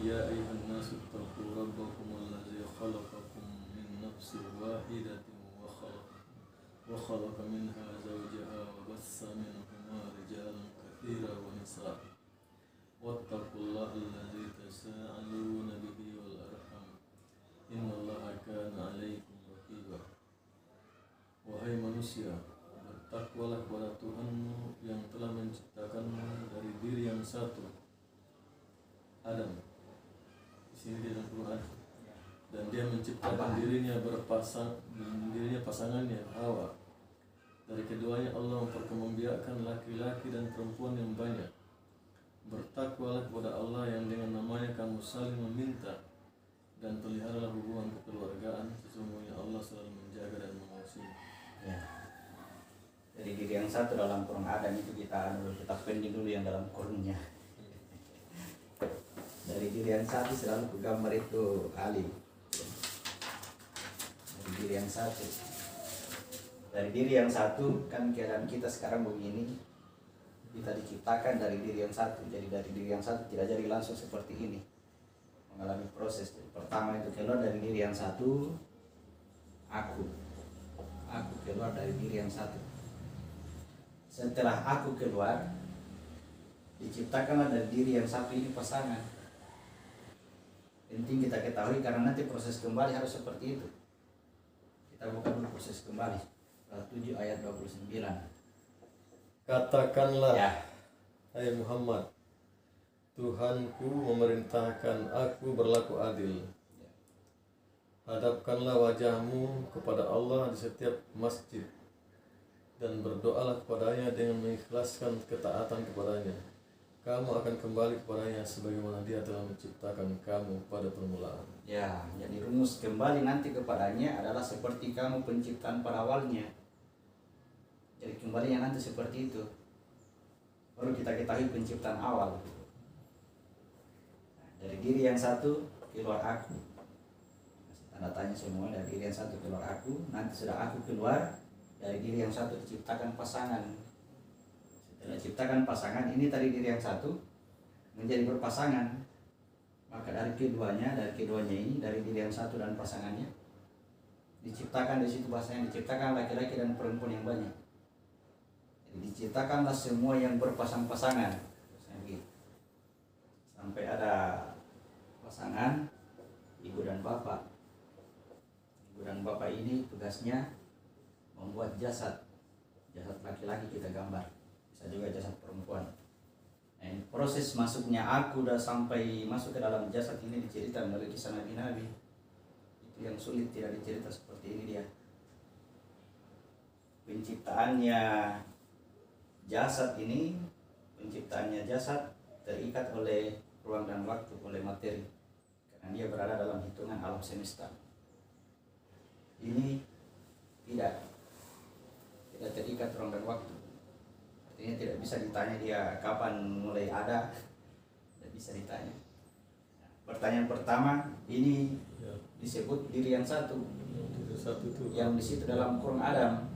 يا أيها الناس اتقوا ربكم الذي خلقكم من نفس واحدة وخلق منها زوجها وبث منهما رجالا كثيرا ونساء واتقوا الله الذي تساءلون به والأرحام إن الله كان عليكم رقيبا. Wahai manusia, bertakwalah kepada Tuhanmu yang telah menciptakanmu dari diri yang satu, Adam. Di sini di dalam Quran. Dan dia menciptakan dirinya pasangannya Hawa. Dari keduanya Allah memperkembangbiakkan laki-laki dan perempuan yang banyak. Bertakwalah kepada Allah yang dengan namanya kamu saling meminta, dan peliharalah hubungan kekeluargaan. Sesungguhnya Allah selalu menjaga dan mengasihi. Ya. Dari diri yang satu dalam kurung Adam itu kita pending dulu yang dalam kurungnya. Dari diri yang satu selalu gambar itu Ali. Dari diri yang satu. Dari diri yang satu kan keadaan kita sekarang begini. Kita diciptakan dari diri yang satu. Jadi dari diri yang satu tidak jadi langsung seperti ini. Mengalami proses. Jadi, pertama itu keluar dari diri yang satu, aku keluar dari diri yang satu. Setelah aku keluar, diciptakanlah dari diri yang satu ini pasangan. Penting kita ketahui karena nanti proses kembali harus seperti itu. Kita buka dulu proses kembali. 7 ayat 29. Katakanlah, Ya. hai Muhammad, Tuhanku memerintahkan aku berlaku adil. Hadapkanlah wajahmu kepada Allah di setiap masjid, dan berdoalah kepadanya dengan mengikhlaskan ketaatan kepadanya. Kamu akan kembali kepadanya sebagaimana dia telah menciptakan kamu pada permulaan. Ya, jadi rumus kembali nanti kepadanya adalah seperti kamu penciptaan pada awalnya. Jadi kembalinya nanti seperti itu. Baru kita ketahui penciptaan awal. Nah, dari diri yang satu keluar aku. Tanda tanya semua, dari diri yang satu keluar aku. Nanti sudah aku keluar, dari diri yang satu diciptakan pasangan. Setelah diciptakan pasangan, ini tadi diri yang satu menjadi berpasangan. Maka dari keduanya ini, dari diri yang satu dan pasangannya, diciptakan di situ bahasanya diciptakan laki-laki dan perempuan yang banyak. Jadi diciptakanlah semua yang berpasang-pasangan. Sampai ada pasangan ibu dan bapak. Ibu dan bapak ini tugasnya membuat jasad laki-laki kita gambar, bisa juga jasad perempuan. Nah, proses masuknya aku udah sampai masuk ke dalam jasad ini diceritakan oleh kisah Nabi-Nabi. Itu yang sulit, tidak dicerita seperti ini dia. Penciptaannya jasad terikat oleh ruang dan waktu, oleh materi, karena dia berada dalam hitungan alam semesta. Ini tidak terikat ruang dan waktu. Artinya tidak bisa ditanya dia kapan mulai ada, tidak bisa ditanya. Pertanyaan pertama, ini disebut diri yang satu. Yang di situ dalam kurung Adam.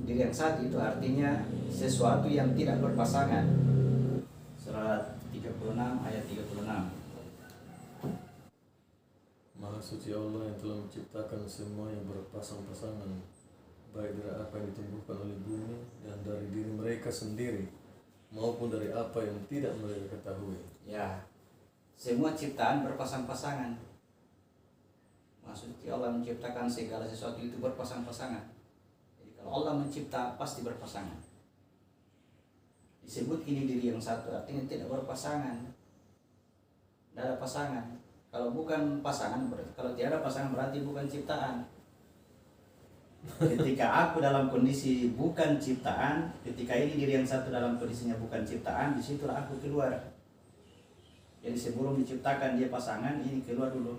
Diri yang satu itu artinya sesuatu yang tidak berpasangan. Surat 36 ayat 36. Maha suci Allah yang telah menciptakan semua yang berpasang-pasangan, baik dari apa yang ditumbuhkan oleh bumi dan dari diri mereka sendiri, maupun dari apa yang tidak mereka ketahui. Ya, semua ciptaan berpasang-pasangan. Maksudnya Allah menciptakan segala sesuatu itu berpasang-pasangan. Jadi kalau Allah mencipta pasti berpasangan. Disebut ini diri yang satu, artinya tidak berpasangan. Tidak ada pasangan. Kalau bukan pasangan, kalau tidak ada pasangan berarti bukan ciptaan. Ketika aku dalam kondisi bukan ciptaan, ketika ini diri yang satu dalam kondisinya bukan ciptaan, disitulah aku keluar. Jadi sebelum diciptakan dia pasangan, ini keluar dulu.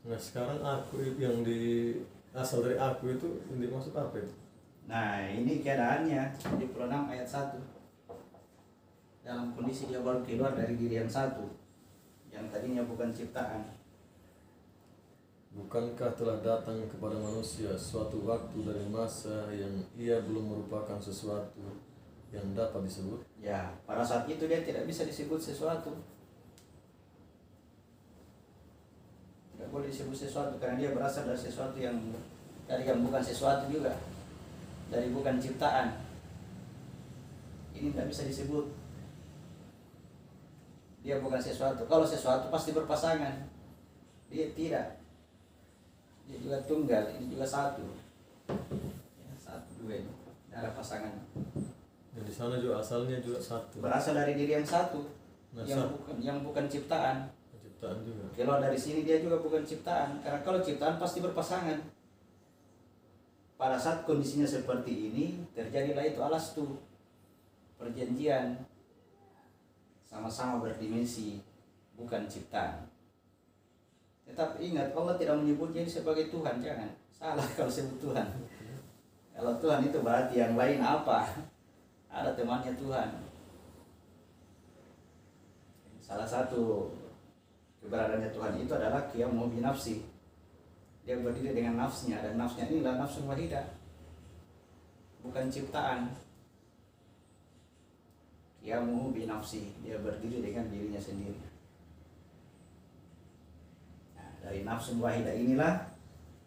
Nah sekarang aku yang asal dari aku itu yang dimaksud apa itu? Nah ini keadaannya di 26 ayat 1. Dalam kondisi dia baru keluar dari diri yang satu, yang tadinya bukan ciptaan. Bukankah telah datang kepada manusia suatu waktu dari masa yang ia belum merupakan sesuatu, yang dapat disebut. Ya, pada saat itu dia tidak bisa disebut sesuatu. Tidak boleh disebut sesuatu karena dia berasal dari sesuatu yang bukan sesuatu juga, dari bukan ciptaan. Ini tidak bisa disebut. Dia bukan sesuatu. Kalau sesuatu pasti berpasangan. Dia tidak. Dia juga tunggal. Ini juga satu. Ya, satu dua ini. Tidak ada pasangan. Dan di sana juga asalnya juga satu. Berasal dari diri yang satu. Nah, yang bukan ciptaan. Ciptaan juga. Kalau dari sini dia juga bukan ciptaan. Karena kalau ciptaan pasti berpasangan. Pada saat kondisinya seperti ini, terjadilah itu alastu, perjanjian, sama-sama berdimensi, bukan ciptaan. Tetapi ingat, Allah tidak menyebutnya ini sebagai Tuhan, jangan. Salah kalau sebut Tuhan. Kalau Tuhan itu berarti yang lain apa? Ada temannya Tuhan. Salah satu keberadaannya Tuhan itu adalah qiyamuhu binafsi. Dia berdiri dengan nafsnya, dan nafsnya inilah nafsul wahidah, bukan ciptaan. Qiyamuhu binafsi, dia berdiri dengan dirinya sendiri. Nah, dari nafsul wahidah inilah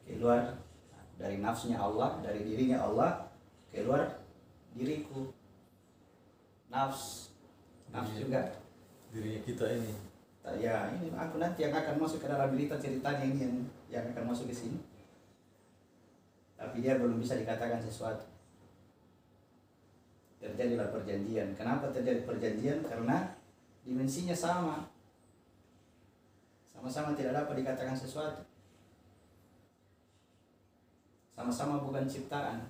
keluar, dari nafsunya Allah, dari dirinya Allah keluar diriku. Nafs juga dirinya kita ini. Ya, ini aku nanti yang akan masuk ke dalam berita ceritanya ini yang akan masuk ke sini. Tapi dia belum bisa dikatakan sesuatu. Terjadilah perjanjian. Kenapa terjadi perjanjian? Karena dimensinya sama. Sama-sama tidak dapat dikatakan sesuatu. Sama-sama bukan ciptaan.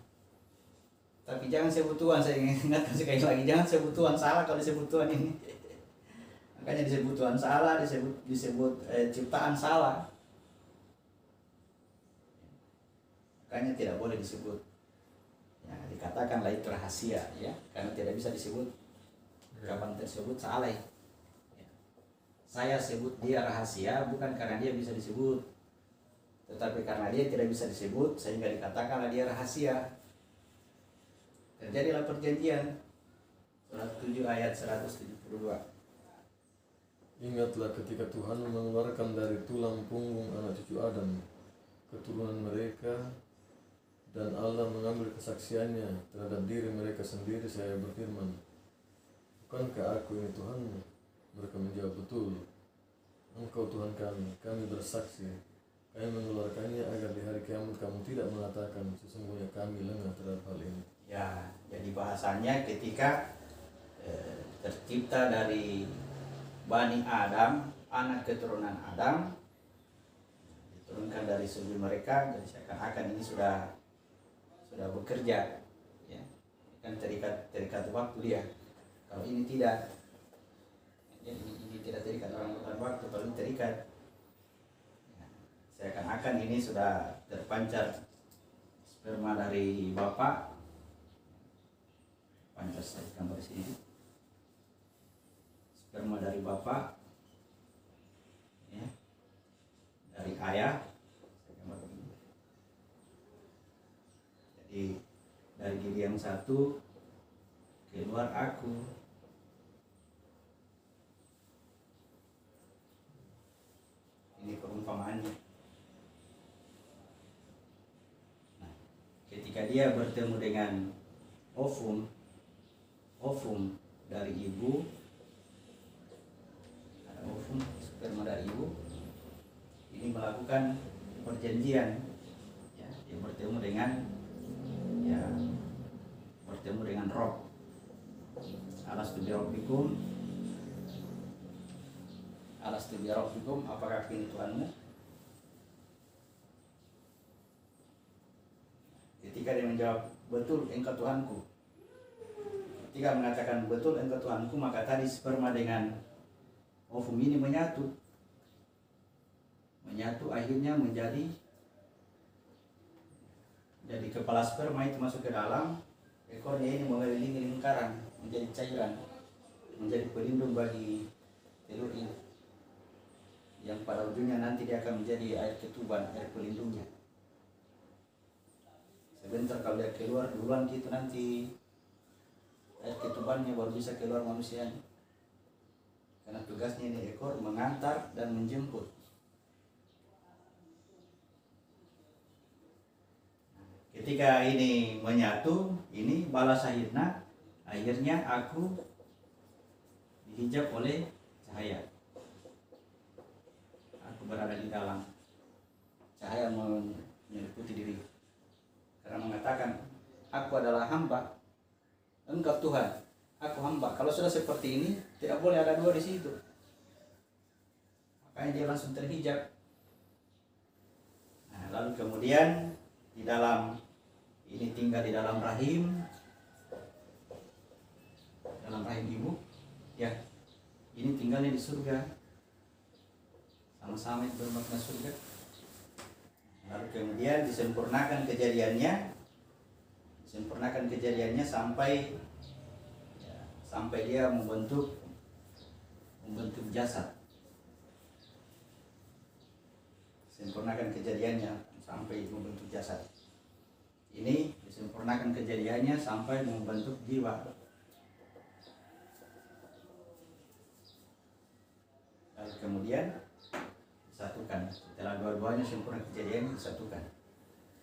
Tapi jangan sebut Tuhan, saya ingatkan sekali lagi, jangan sebut Tuhan, salah kalau disebut Tuhan ini. Makanya disebut Tuhan salah, disebut ciptaan salah. Makanya tidak boleh disebut. Ya, dikatakanlah itu rahasia, ya, karena tidak bisa disebut. Kapan tersebut salah. Ya. Saya sebut dia rahasia bukan karena dia bisa disebut, tetapi karena dia tidak bisa disebut sehingga dikatakanlah dia rahasia. Terjadilah perjanjian. Surat 7 ayat 172. Ingatlah ketika Tuhan mengeluarkan dari tulang punggung anak cucu Adam keturunan mereka, dan Allah mengambil kesaksiannya terhadap diri mereka sendiri. Saya berfirman, bukankah aku ini Tuhanmu? Mereka menjawab, betul, Engkau Tuhan kami. Kami bersaksi, kami mengeluarkannya agar di hari kiamat kamu tidak mengatakan sesungguhnya kami lengah terhadap hal ini. Ya, jadi bahasannya ketika tercipta dari Bani Adam, anak keturunan Adam, diturunkan dari sulbi mereka, jadi seakan-akan ini sudah bekerja, ya, kan terikat waktu dia. Kalau ini tidak, ya, ini tidak terikat orang waktu, kalau ini terikat, ya, seakan-akan ini sudah terpancar sperma dari bapak. Pancar saya gambar di sini. Sperma dari bapak, ya, dari ayah. Jadi dari diri yang satu keluar aku. Ini perumpamaannya. Nah, ketika dia bertemu dengan ovum dari ibu, ada ovum sperma dari ibu, ini melakukan perjanjian, ya, dia bertemu dengan roh. Alastu bi rabbikum, apakah ini Tuhanmu? Ketika dia menjawab, betul, Engkau Tuhanku. Ketika mengatakan betul, Engkau Tuhanku, maka tadi sperma dengan ovum ini menyatu, akhirnya menjadi kepala sperma itu masuk ke dalam, ekornya ini mengelilingi lingkaran, menjadi cairan, menjadi pelindung bagi telur ini, yang pada ujungnya nanti dia akan menjadi air ketuban, air pelindungnya. Sebentar kalau dia keluar duluan gitu, nanti air ketubannya baru bisa keluar manusianya. Karena tugasnya ini ekor mengantar dan menjemput. Ketika ini menyatu, ini bala sahidna, akhirnya aku dihijab oleh cahaya. Aku berada di dalam cahaya menyeliputi diri. Karena mengatakan, aku adalah hamba, engkau Tuhan, aku hamba. Kalau sudah seperti ini, tidak boleh ada dua di situ. Makanya dia langsung terhijab. Nah, lalu kemudian di dalam ini tinggal di dalam rahim ibu, ya. Ini tinggalnya di surga, sama-sama itu bermakna surga. Lalu kemudian disempurnakan kejadiannya sampai dia membentuk jasad. Sempurnakan kejadiannya sampai membentuk jasad. Ini disempurnakan kejadiannya sampai membentuk jiwa. Lalu kemudian disatukan. Setelah dua-duanya sempurna kejadian, disatukan.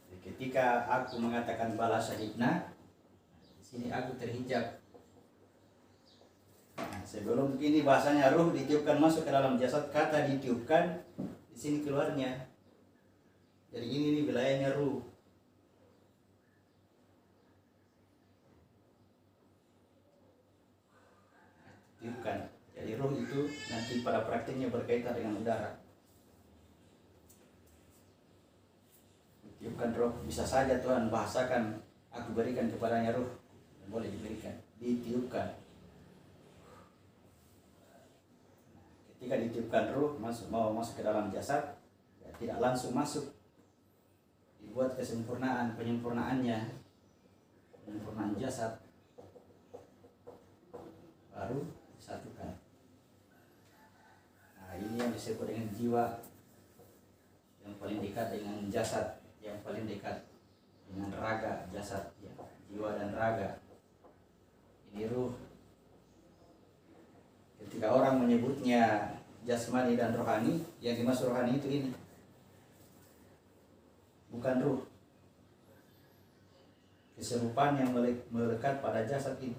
Jadi ketika aku mengatakan bala syahidna, di sini aku terhijab. Nah, sebelum ini bahasanya ruh ditiupkan masuk ke dalam jasad, kata ditiupkan, di sini keluarnya. Jadi ini wilayahnya ruh. Tiupkan. Jadi ruh itu nanti pada praktiknya berkaitan dengan udara. Tiupkan roh, bisa saja Tuhan bahasakan, aku berikan kepadanya ruh, boleh diberikan, ditiupkan. Ketika ditiupkan ruh mau masuk ke dalam jasad, ya, tidak langsung masuk, dibuat penyempurnaan jasad, baru disatukan. Nah, ini yang disebut dengan jiwa, yang paling dekat dengan jasad, yang paling dekat dengan raga jasad, ya, jiwa dan raga. Ini ruh. Ketika orang menyebutnya jasmani dan rohani, yang dimaksud rohani itu ini, bukan ruh. Keserupaan yang melekat pada jasad ini.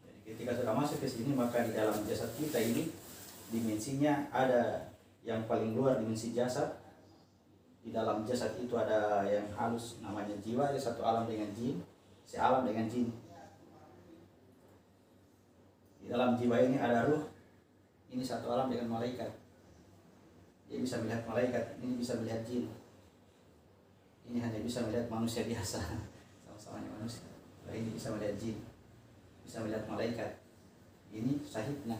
Jadi ketika sudah masuk ke sini, maka di dalam jasad kita ini dimensinya ada yang paling luar dimensi jasad. Di dalam jasad itu ada yang halus namanya jiwa, ya, satu alam dengan jin, sealam dengan jin. Di dalam jiwa ini ada ruh, ini satu alam dengan malaikat. Dia bisa melihat malaikat, ini bisa melihat jin. Ini hanya bisa melihat manusia biasa, sama-samanya manusia. Ini bisa melihat jin, bisa melihat malaikat. Ini syahidnya.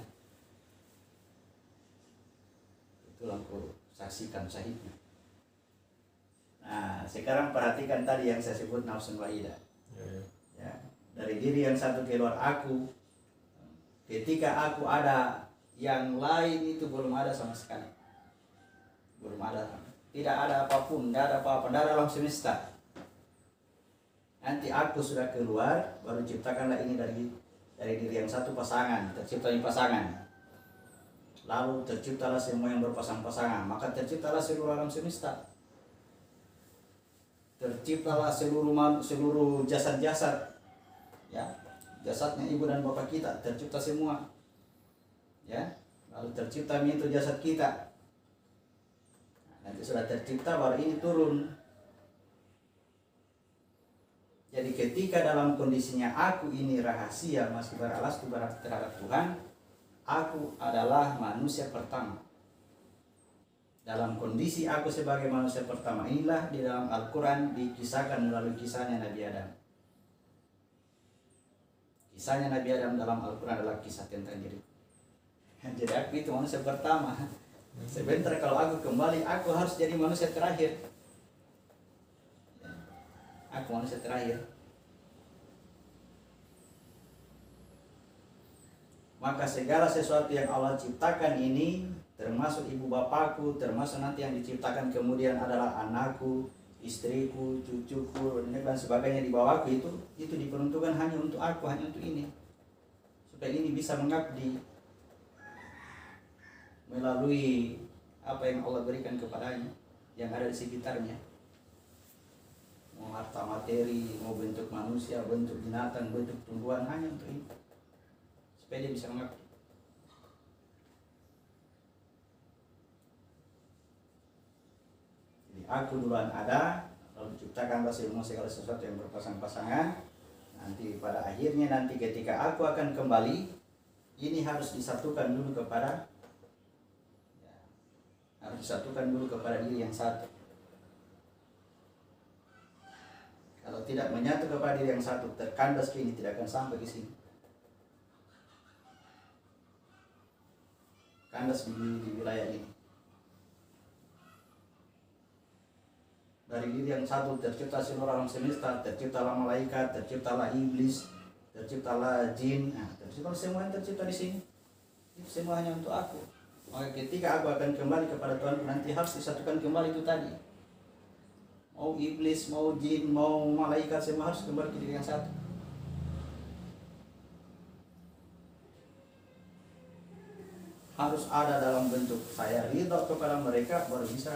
Itulah aku saksikan syahidnya. Nah, sekarang perhatikan tadi yang saya sebut nafsun wahidah. Ya, dari diri yang satu keluar aku. Ketika aku ada, yang lain itu belum ada sama sekali. Belum ada. Tidak ada apapun, tidak ada apa-apa, tidak ada alam semesta. Nanti aku sudah keluar, baru ciptakanlah ini dari diri yang satu pasangan, terciptanya pasangan. Lalu terciptalah semua yang berpasang-pasangan, maka terciptalah seluruh alam semesta. Terciptalah seluruh jasad-jasad, ya, jasadnya ibu dan bapak kita tercipta semua, ya. Lalu tercipta itu jasad kita. Nanti sudah tercipta baru ini turun. Jadi ketika dalam kondisinya aku ini rahasia masih beralas terhadap Tuhan, aku adalah manusia pertama. Dalam kondisi aku sebagai manusia pertama inilah di dalam Al-Quran dikisahkan melalui kisahnya Nabi Adam. Kisahnya Nabi Adam dalam Al-Quran adalah kisah tentang diri. Jadi aku itu manusia pertama. Sebentar kalau aku kembali, aku harus jadi manusia terakhir. Aku manusia terakhir. Maka segala sesuatu yang Allah ciptakan ini, termasuk ibu bapakku, termasuk nanti yang diciptakan kemudian adalah anakku, istriku, cucuku, dan sebagainya di bawahku itu diperuntukkan hanya untuk aku, hanya untuk ini, supaya ini bisa mengabdi melalui apa yang Allah berikan kepadanya, yang ada di sekitarnya, mau harta materi, mau bentuk manusia, bentuk binatang, bentuk tumbuhan, hanya untuk ini, supaya dia bisa mengabdi. Jadi aku duluan ada, lalu diciptakanlah segala sesuatu yang berpasang-pasangan. Nanti pada akhirnya nanti ketika aku akan kembali, ini harus disatukan dulu kepada diri yang satu. Kalau tidak menyatu kepada diri yang satu, terkandas ke ini, tidak akan sampai ke sini. Kandas di wilayah ini. Dari diri yang satu tercipta seluruh alam semesta, terciptalah malaikat, terciptalah iblis, terciptalah jin, tercipta semua yang tercipta di sini. Itu semua hanya untuk aku. Maka ketika aku akan kembali kepada Tuhan, nanti harus disatukan kembali itu tadi. Mau iblis, mau jin, mau malaikat, semua harus kembali ke diri yang satu. Harus ada dalam bentuk saya ridho kepada mereka, baru bisa.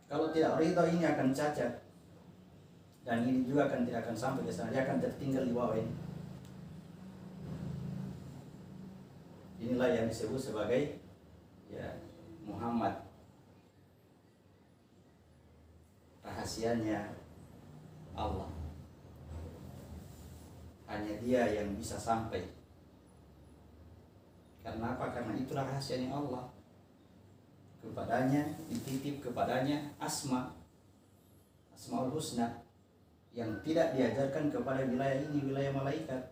Kalau tidak ridho, ini akan cacat, dan ini juga tidak akan sampai ke sana, dia akan tertinggal di bawah ini. Inilah yang disebut sebagai Muhammad. Rahasianya Allah. Hanya dia yang bisa sampai. Karena apa? Karena itulah rahasianya Allah. Kepadanya, dititip kepadanya Asmaul Husna, yang tidak diajarkan kepada wilayah ini, wilayah malaikat.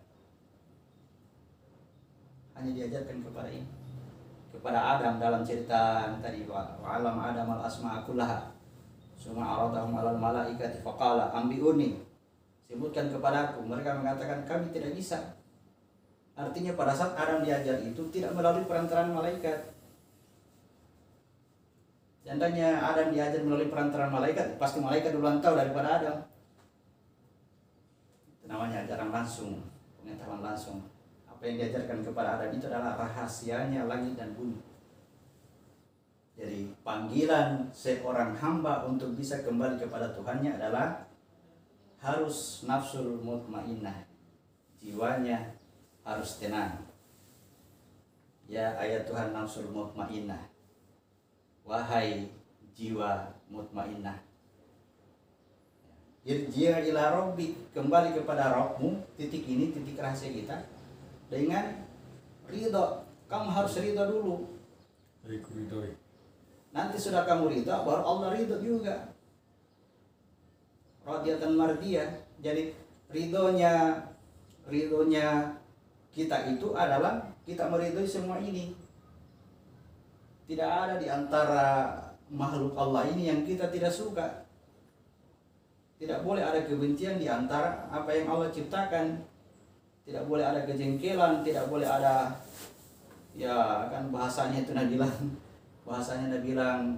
Hanya diajarkan kepada ini, kepada Adam dalam cerita tadi, wa'alam Adam al-asma'a kullaha summa aradahum 'alal malaikati faqala ambiuni, sebutkan kepadaku. Mereka mengatakan kami tidak bisa. Artinya pada saat Adam diajar itu tidak melalui perantaraan malaikat. Seandainya Adam diajar melalui perantaraan malaikat, pasti malaikat duluan tahu daripada Adam. Itu namanya ajaran langsung, pengetahuan langsung. Apa yang diajarkan kepada Adam itu adalah rahasianya langit dan bumi. Jadi panggilan seorang hamba untuk bisa kembali kepada Tuhannya adalah harus nafsul mutmainnah, jiwanya harus tenang. Ya ayat Tuhan nafsul mutmainnah, wahai jiwa mutmainnah, irji' ila rabbik, kembali kepada Rabbmu. Titik ini titik rahasia kita dengan ridho. Kamu harus ridho dulu. Nanti sudah kamu ridho, baru Allah ridho juga. Radiyatan mardiyah. Jadi ridhonya kita itu adalah kita meridhoi semua ini. Tidak ada di antara makhluk Allah ini yang kita tidak suka. Tidak boleh ada kebencian di antara apa yang Allah ciptakan. Tidak boleh ada kejengkelan, tidak boleh ada, ya kan bahasanya itu Nabi bilang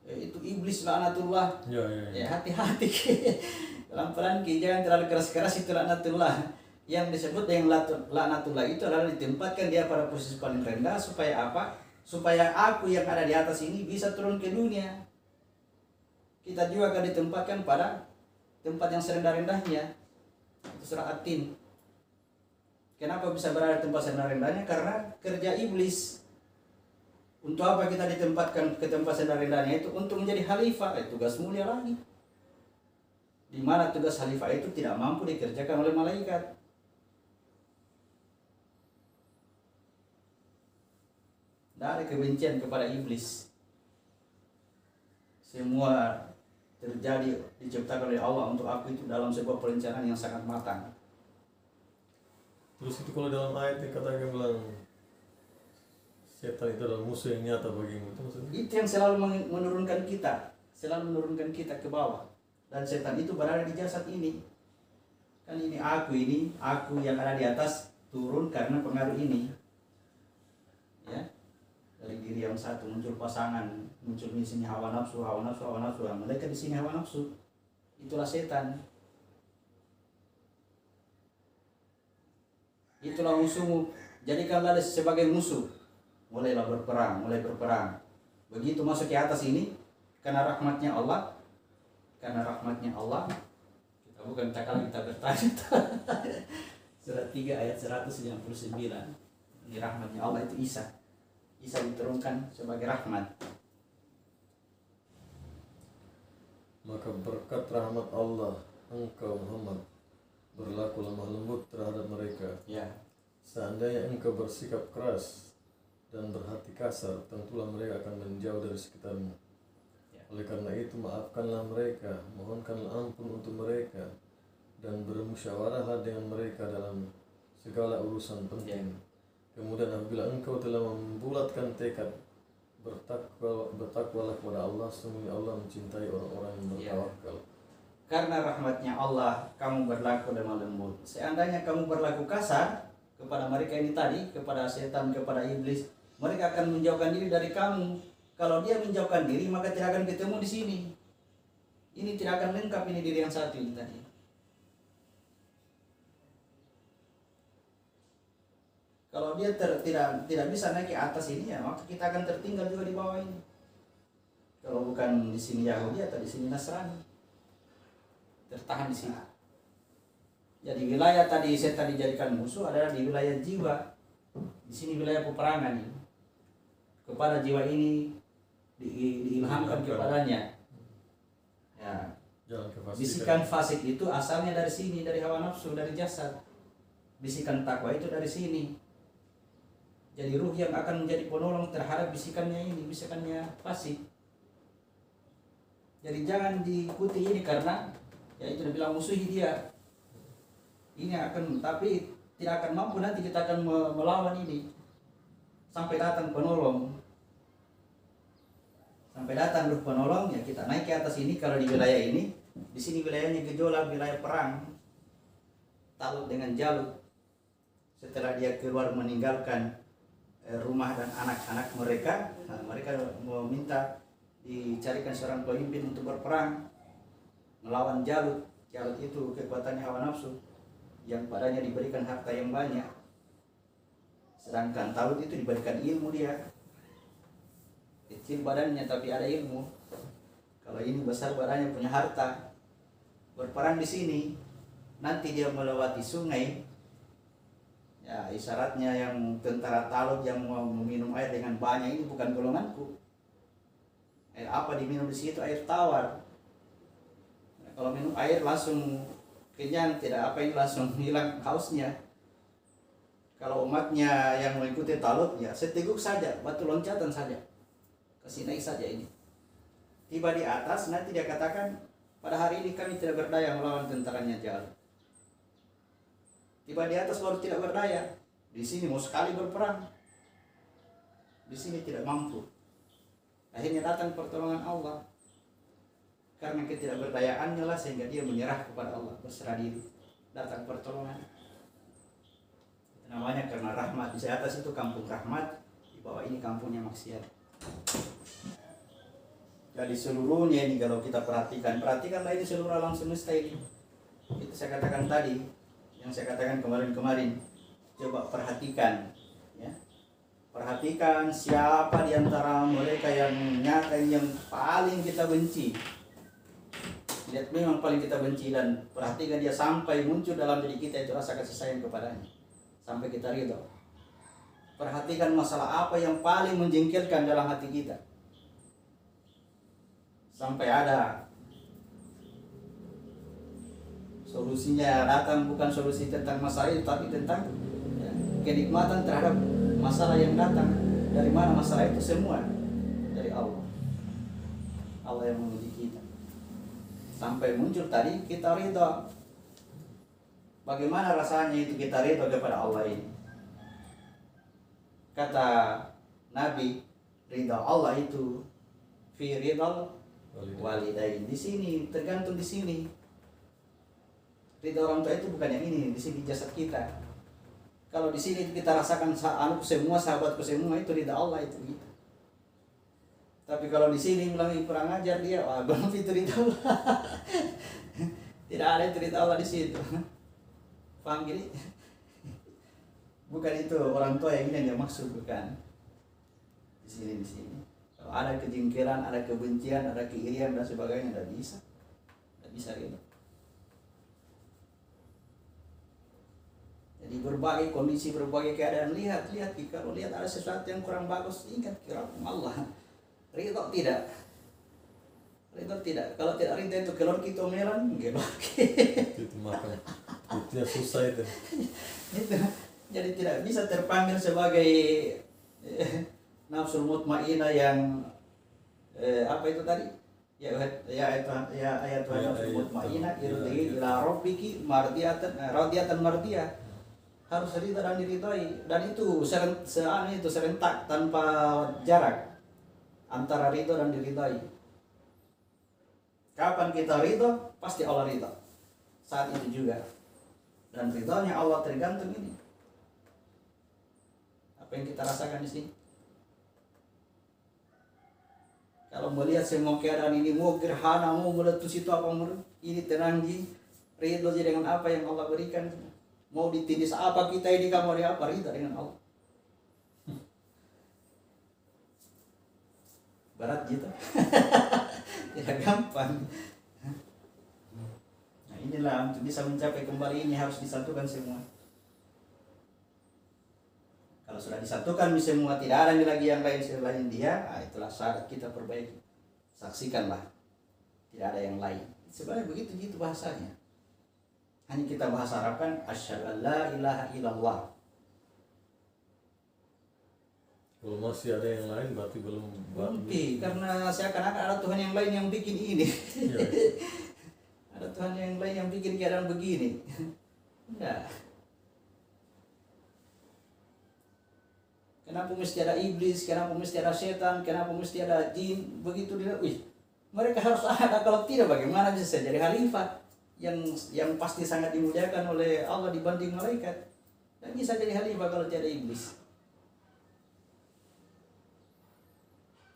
itu iblis laknatullah. Ya hati-hati pelan-pelan jangan terlalu keras-keras, itu laknatullah. Yang disebut dengan laknatullah itu adalah ditempatkan dia pada posisi paling rendah. Supaya apa? Supaya aku yang ada di atas ini bisa turun ke dunia. Kita juga akan ditempatkan pada tempat yang serendah-rendahnya. Itu surah At-Tin. Kenapa bisa berada di tempat serendah-rendahnya? Karena kerja iblis. Untuk apa kita ditempatkan ke tempat serendah-rendahnya? Itu untuk menjadi khalifah. Itu tugas mulia lagi. Di mana tugas khalifah itu tidak mampu dikerjakan oleh malaikat. Tidak ada kebencian kepada iblis. Semua terjadi, diciptakan oleh Allah untuk aku itu dalam sebuah perencanaan yang sangat matang. Terus itu kalau dalam ayat yang katanya bilang setan itu adalah musuh yang nyata bagimu, itu maksudnya? Itu yang selalu menurunkan kita ke bawah. Dan setan itu berada di jasad ini. Kan ini aku yang ada di atas turun karena pengaruh ini. Ya. Dari diri yang satu muncul pasangan, muncul di sini hawa nafsu, hawa nafsu, hawa nafsu. Mereka di sini hawa nafsu. Itulah setan. Itulah musuhmu. Jadikanlah dia sebagai musuh. Mulai berperang. Begitu masuk ke atas ini, karena rahmatnya Allah, kita bukan takal, kita bertanya. Surat 3 ayat 199. Ini rahmatnya Allah itu Isa diturunkan sebagai rahmat. Maka berkat rahmat Allah, engkau Muhammad berlaku lemah lembut terhadap mereka. Ya. Seandainya engkau bersikap keras dan berhati kasar, tentulah mereka akan menjauh dari sekitarmu. Ya. Oleh karena itu, maafkanlah mereka, mohonkanlah ampun untuk mereka, dan bermusyawarahlah dengan mereka dalam segala urusan penting. Kemudian apabila engkau telah membulatkan tekad, bertakwalah kepada Allah, sesungguhnya Allah mencintai orang-orang yang bertawakal. Karena rahmatnya Allah, kamu berlaku lemah lembut. Seandainya kamu berlaku kasar kepada mereka ini tadi, kepada setan, kepada iblis, mereka akan menjauhkan diri dari kamu. Kalau dia menjauhkan diri, maka tidak akan ketemu di sini. Ini tidak akan lengkap ini diri yang satu ini tadi. Kalau dia tidak bisa naik ke atas ini, ya maka kita akan tertinggal juga di bawah ini. Kalau bukan di sini Yahudi atau di sini Nasrani, tertahan di sini. Jadi wilayah tadi setan dijadikan musuh adalah di wilayah jiwa. Di sini wilayah peperangan ini. Kepada jiwa ini diilhamkan kepadanya. Ya. Bisikan fasik itu asalnya dari sini, dari hawa nafsu, dari jasad. Bisikan takwa itu dari sini. Jadi ruh yang akan menjadi penolong terhadap bisikannya ini, bisikannya fasik. Jadi jangan diikuti ini karena ya itu dibilang musuhi dia. Ini akan, tapi tidak akan mampu, nanti kita akan melawan ini sampai datang penolong. Sampai datang ruh penolong, ya kita naik ke atas ini. Kalau di wilayah ini, di sini wilayahnya gejolak, wilayah perang. Talut dengan Jalut. Setelah dia keluar meninggalkan rumah dan anak-anak mereka, mereka meminta dicarikan seorang pemimpin untuk berperang melawan Jalut. Jalut itu kekuatannya hawa nafsu, yang padanya diberikan harta yang banyak. Sedangkan Talut itu diberikan ilmu dia. Kecil badannya tapi ada ilmu. Kalau ini besar badannya, punya harta. Berperang di sini, nanti dia melewati sungai. Ya, isyaratnya yang tentara Talut yang mau meminum air dengan banyak ini bukan golonganku. Air apa diminum di situ? Air tawar. Nah, kalau minum air langsung kenyang, tidak apa ini langsung hilang hausnya. Kalau umatnya yang mengikuti Talut, ya seteguk saja, batu loncatan saja, kasih naik saja ini. Tiba di atas, nanti dia katakan, pada hari ini kami tidak berdaya melawan tentaranya Jalut. Tiba di atas baru tidak berdaya. Di sini mau sekali berperang, di sini tidak mampu. Akhirnya datang pertolongan Allah. Karena ketidakberdayaannya lah sehingga dia menyerah kepada Allah, berserah diri. Datang pertolongan. Itu namanya karena rahmat. Di atas itu kampung rahmat, di bawah ini kampungnya maksiat. Jadi seluruhnya ini kalau kita perhatikanlah ini seluruh alam semesta ini. Itu saya katakan tadi, yang saya katakan kemarin. Coba perhatikan, ya. Perhatikan siapa di antara mereka yang nyata yang paling kita benci. Lihat memang paling kita benci, dan perhatikan dia sampai muncul dalam diri kita itu rasa kasih sayang kepadanya. Sampai kita ridho. Perhatikan masalah apa yang paling menjengkelkan dalam hati kita. Sampai ada solusinya datang, bukan solusi tentang masalah itu, tapi tentang ya, kenikmatan terhadap masalah yang datang. Dari mana masalah itu? Semua dari Allah. Allah yang menguji kita. Sampai muncul tadi kita ridho. Bagaimana rasanya itu kita ridho kepada Allah ini? Kata Nabi, ridho Allah itu fi ridhal walidain. Di sini, tergantung di sini. Ridho orang tua itu bukan yang ini, di sini jasad kita. Kalau di sini kita rasakan anuku semua, sahabatku semua, itu ridho Allah itu kita. Tapi kalau di sini bilang kurang ajar dia, wah belum itu ditolak. Tidak ada itu ditolak di situ. Paham gini? Bukan itu orang tua yang ini yang maksud, bukan. Di sini. Kalau ada kejengkelan, ada kebencian, ada keirian dan sebagainya, tidak bisa. Tidak bisa gitu. Jadi berbagai kondisi, berbagai keadaan, lihat kalau lihat ada sesuatu yang kurang bagus, ingat kira Allah. Ridho tidak. Kalau tidak ridho itu kelor kita melan, gelor. Itu makan. Itu yang susah itu. Itu. Jadi tidak bisa terpanggil sebagai nafsul mutmainnah yang apa itu tadi? Ayat Tuhan nafsul mutmainnah irji ila rabbiki radiyatan mardiyah. Harus ridha dan diridhoi, dan itu serentak tanpa jarak antara ridho dan diridhoi. Kapan kita ridho, pasti Allah ridho saat itu juga, dan ridhonya Allah tergantung ini apa yang kita rasakan di sini. Kalau melihat semua keadaan ini, mau gerhana, mau meletus itu apa, ini tenang ridho dengan apa yang Allah berikan. Mau ditindis apa kita ini, kamu apa, ridha dengan Allah. Berat gitu. Tidak gampang. Nah inilah, untuk bisa mencapai kembali ini harus disatukan semua. Kalau sudah disatukan semua, tidak ada lagi yang lain selain dia, itulah syarat kita perbaiki. Saksikanlah, tidak ada yang lain. Sebenarnya begitu gitu bahasanya. Hanya kita bahasa Arabkan asyhadu an la ilaha illallah. Kalau masih ada yang lain berarti belum. Karena seakan-akan ada Tuhan yang lain yang bikin ini. Ya. Ada Tuhan yang lain yang bikin keadaan begini. Enggak. Kenapa mesti ada iblis? Kenapa mesti ada setan? Kenapa mesti ada jin? Begitu dia. Mereka harus ada, kalau tidak bagaimana bisa jadi khalifah? Yang pasti sangat dimuliakan oleh Allah dibanding malaikat. Dan bisa jadi khalifah kalau tiada iblis.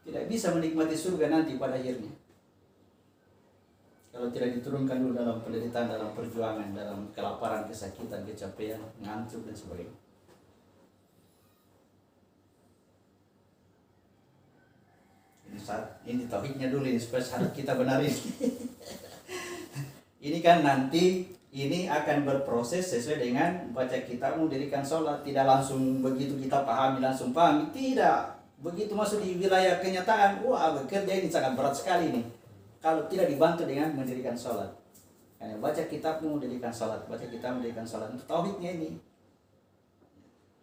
Tidak bisa menikmati surga nanti pada akhirnya, kalau tidak diturunkan dulu dalam penderitaan, dalam perjuangan, dalam kelaparan, kesakitan, kecapean, ngantuk dan sebagainya. Ini tauhidnya dulu ini, supaya syarat kita benar ini. Ini kan nanti ini akan berproses sesuai dengan baca kitab, mendirikan sholat. Tidak langsung begitu kita pahami langsung pahami, tidak. Begitu masuk di wilayah kenyataan, wah bekerja ini sangat berat sekali nih kalau tidak dibantu dengan mendirikan sholat. Karena baca kitabmu, mendirikan sholat, baca kitab, mendirikan sholat, itu tauhidnya ini.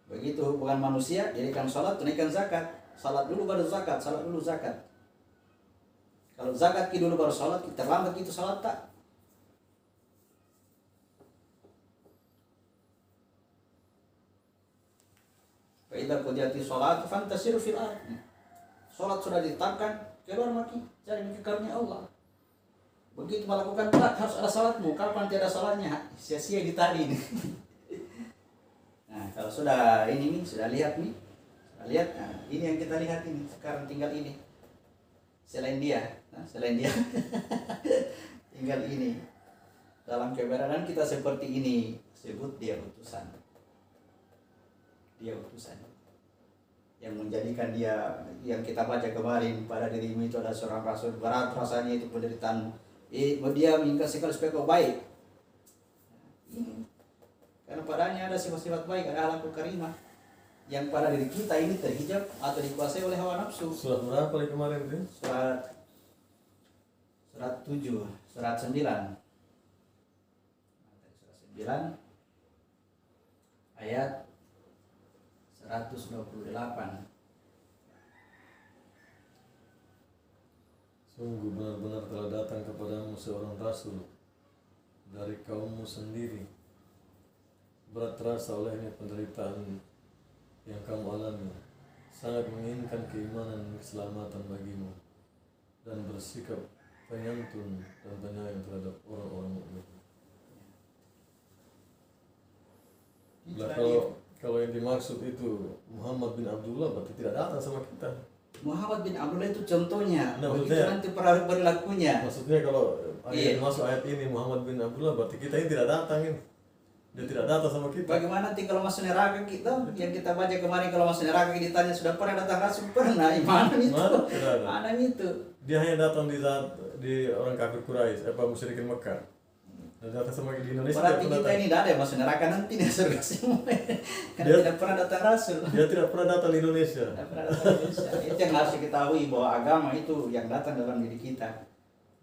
Begitu hubungan manusia, dirikan sholat, tunaikan zakat. Sholat dulu baru zakat, sholat dulu zakat. Kalau zakat dulu baru sholat, kita terlambat itu sholat tak. Faidah qudiyati sholat fantasiru fil ardh. Sholat sudah ditetapkan, keluar maki, cari karunia Allah. Begitu melakukan tak harus ada sholatmu. Kapan tiada sholatnya, sia-sia di tadi ini. Nah kalau sudah ini nih, sudah lihat nih, nah, ini yang kita lihat ini. Sekarang tinggal ini. Selain dia, tinggal ini. Dalam keberadaan kita seperti ini, sebut dia utusan. Dia utusan yang menjadikan dia, yang kita baca kemarin, pada dirimu itu ada seorang rasul, berat rasanya itu penderitaanmu, dia mengingat sekali supaya kau baik. Karena padanya ada sifat-sifat baik, ada akhlak karimah yang pada diri kita ini terhijab atau dikuasai oleh hawa nafsu. Surat berapa lagi kemarin itu? Surat 7, surat 9 ayat 128. Sungguh benar-benar telah datang kepadamu seorang rasul dari kaummu sendiri. Berat terasa olehnya penderitaan yang kamu alami, sangat menginginkan keimanan dan keselamatan bagimu, dan bersikap penyantun dan penyayang terhadap orang-orang mukmin. Kalau yang dimaksud itu Muhammad bin Abdullah, berarti tidak datang sama kita. Muhammad bin Abdullah itu contohnya. Nah, Begitu maksudnya- nanti perilakunya. Maksudnya kalau Iya. masuk ayat ini Muhammad bin Abdullah, berarti kita ini tidak datang ini. Dia tidak datang sama kita. Bagaimana nanti kalau masuk neraka kita? Yang kita baca kemarin kalau masuk neraka kita ditanya sudah pernah datang Rasul? Pernah. Mana itu? Mana? Tidak ada. Mana itu? Dia hanya datang di orang kafir Quraisy, musyrikin Mekah. Dan datang sama di Indonesia. Berarti dia pernah kita datang. ini tidak ada yang masuk neraka nanti di surga semua. Karena Dia- tidak pernah datang Rasul. Dia tidak pernah datang di Indonesia. Tidak pernah datang Indonesia. Itu yang harus diketahui bahwa agama itu yang datang dalam diri kita,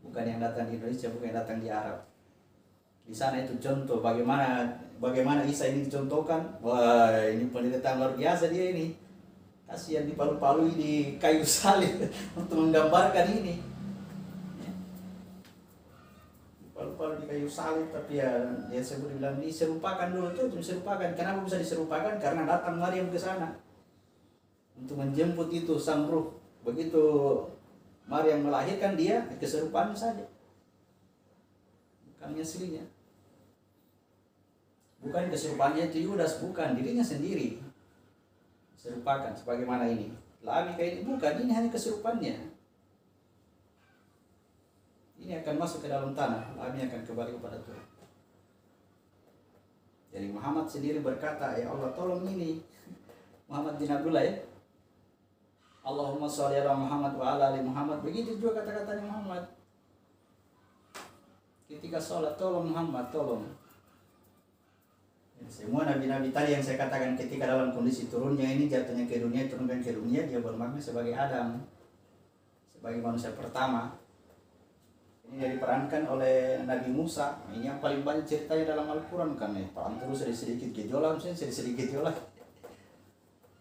bukan yang datang di Indonesia, bukan yang datang di Arab. Di sana itu contoh bagaimana Isa ini dicontohkan. Wah, ini penderitaan luar biasa dia ini. Kasihan dipalu-palui di kayu salib untuk menggambarkan ini. Dipalu-palu di kayu salib, tapi ya dia sebut bilang diserupakan dulu tuh, diserupakan. Kenapa bisa diserupakan? Karena datang Maryam ke sana untuk menjemput itu sang ruh. Begitu Maryam melahirkan dia, keserupaan saja. Bukan aslinya. Bukan keserupaannya itu Yudas, bukan dirinya sendiri. Serupakan sebagaimana ini. Lagi kayak ini bukan, ini hanya keserupannya. Ini akan masuk ke dalam tanah, lagi akan kembali kepada Tuhan. Jadi Muhammad sendiri berkata, ya Allah tolong ini Muhammad bin Abdullah ya. Allahumma sholli ala Muhammad wa ala ali Muhammad. Begitu juga kata-katanya Muhammad. Ketika sholat, tolong Muhammad, tolong. Semua nabi-nabi tadi yang saya katakan ketika dalam kondisi turunnya ini, jatuhnya ke dunia, turunkan ke dunia, dia bermakna sebagai Adam, sebagai manusia pertama. Ini yang diperankan oleh Nabi Musa. Ini yang paling banyak ceritanya dalam Al-Quran kan ya. Peran terus sedikit gejolak, sedikit gejolak.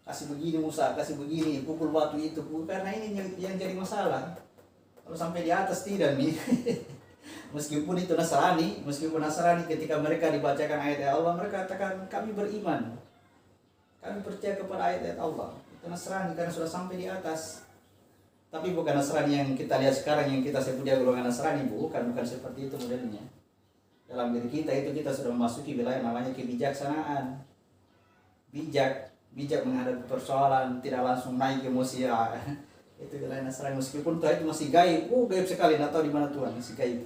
Kasih begini Musa, kasih begini, pukul batu itu, karena ini yang jadi masalah. Kalau sampai di atas tidak nih. Meskipun itu Nasrani ketika mereka dibacakan ayat Allah, mereka katakan kami beriman, kami percaya kepada ayat Allah. Itu Nasrani karena sudah sampai di atas. Tapi bukan Nasrani yang kita lihat sekarang, yang kita sebut dia golongan Nasrani, bukan seperti itu modelnya. Dalam diri kita itu kita sudah memasuki wilayah namanya kebijaksanaan. Bijak menghadapi persoalan, tidak langsung naik emosi ya. Itu wilayah Nasrani, meskipun Tuhan itu masih gaib, gaib sekali, tidak tahu di mana Tuhan, masih gaib.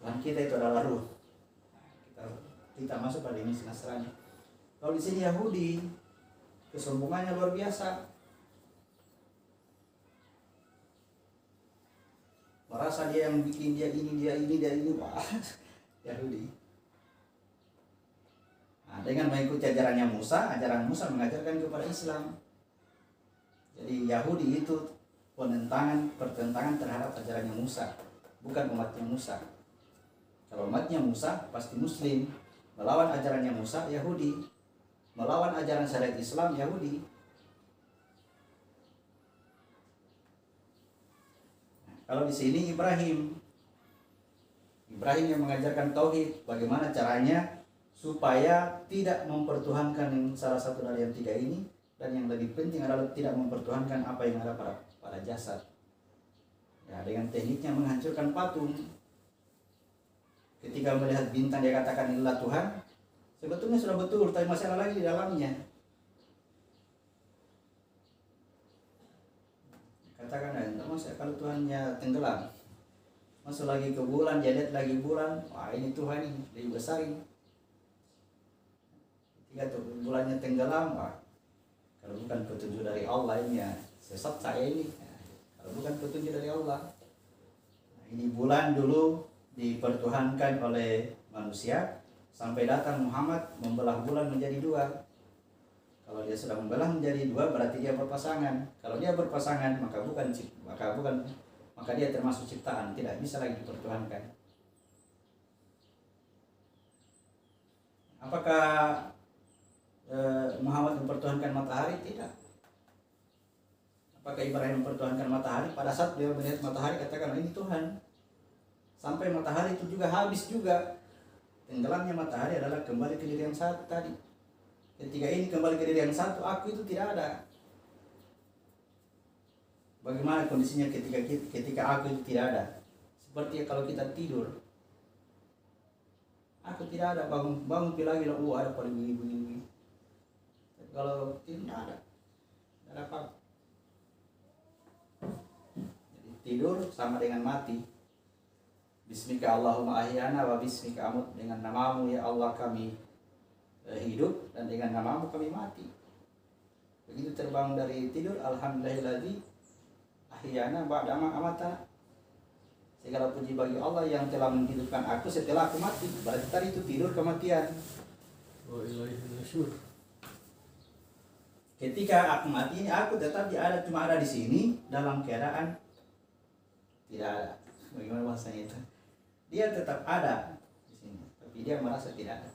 Tuhan kita itu adalah ruh. Kita masuk pada ini Nasrani. Kalau di sini Yahudi, kesombongannya luar biasa. Merasa dia yang bikin, dia ini, wah, Yahudi. Nah, dengan mengikuti ajaran Musa mengajarkan kepada Islam. Jadi Yahudi itu pertentangan terhadap ajarannya Musa, bukan umatnya Musa. Kalau umatnya Musa pasti Muslim, melawan ajarannya Musa Yahudi, melawan ajaran syariat Islam Yahudi. Kalau di sini Ibrahim yang mengajarkan tauhid, bagaimana caranya supaya tidak mempertuhankan yang salah satu dari yang tiga ini, dan yang lebih penting adalah tidak mempertuhankan apa yang ada pada jasad. Ya, dengan tekniknya menghancurkan patung. Ketika melihat bintang dia katakan inilah Tuhan, sebetulnya sudah betul, tapi masih ada lagi di dalamnya. Katakan kalau Tuhannya tenggelam, masuk lagi ke bulan, dia lihat lagi bulan, wah ini Tuhan ini lebih besar ini. Ketika tuh bulannya tenggelam, wah kalau bukan petunjuk dari Allah ini ya sesat saya ini. Kalau bukan petunjuk dari Allah, nah, ini bulan dulu dipertuhankan oleh manusia sampai datang Muhammad membelah bulan menjadi dua. Kalau dia sudah membelah menjadi dua berarti dia berpasangan. Kalau dia berpasangan maka dia termasuk ciptaan, tidak bisa lagi dipertuhankan. Apakah Muhammad mempertuhankan matahari? Tidak. Apakah Ibrahim mempertuhankan matahari? Pada saat dia melihat matahari katakan ini Tuhan. Sampai matahari itu juga habis juga. Tenggelamnya matahari adalah kembali ke diri yang satu tadi. Ketika ini kembali ke diri yang satu, aku itu tidak ada. Bagaimana kondisinya ketika aku itu tidak ada? Seperti kalau kita tidur, aku tidak ada, bangun lagi lah, ada pada begini. Kalau tidak ada apa. tidur sama dengan mati. Bismika Allahumma ahyana wa bismika amut, dengan namamu ya Allah kami hidup dan dengan namamu kami mati. Begitu terbangun dari tidur, alhamdulillahilladzi ahyana ba'da ma amatana. Segala puji bagi Allah yang telah menghidupkan aku setelah aku mati. Berarti tadi itu tidur kematian. Wa ilaihi nusyur. Ketika aku mati ini aku tetap cuma ada di sini dalam keadaan tidak ada. Bagaimana bahasanya itu? Dia tetap ada di sini, tapi dia merasa tidak ada.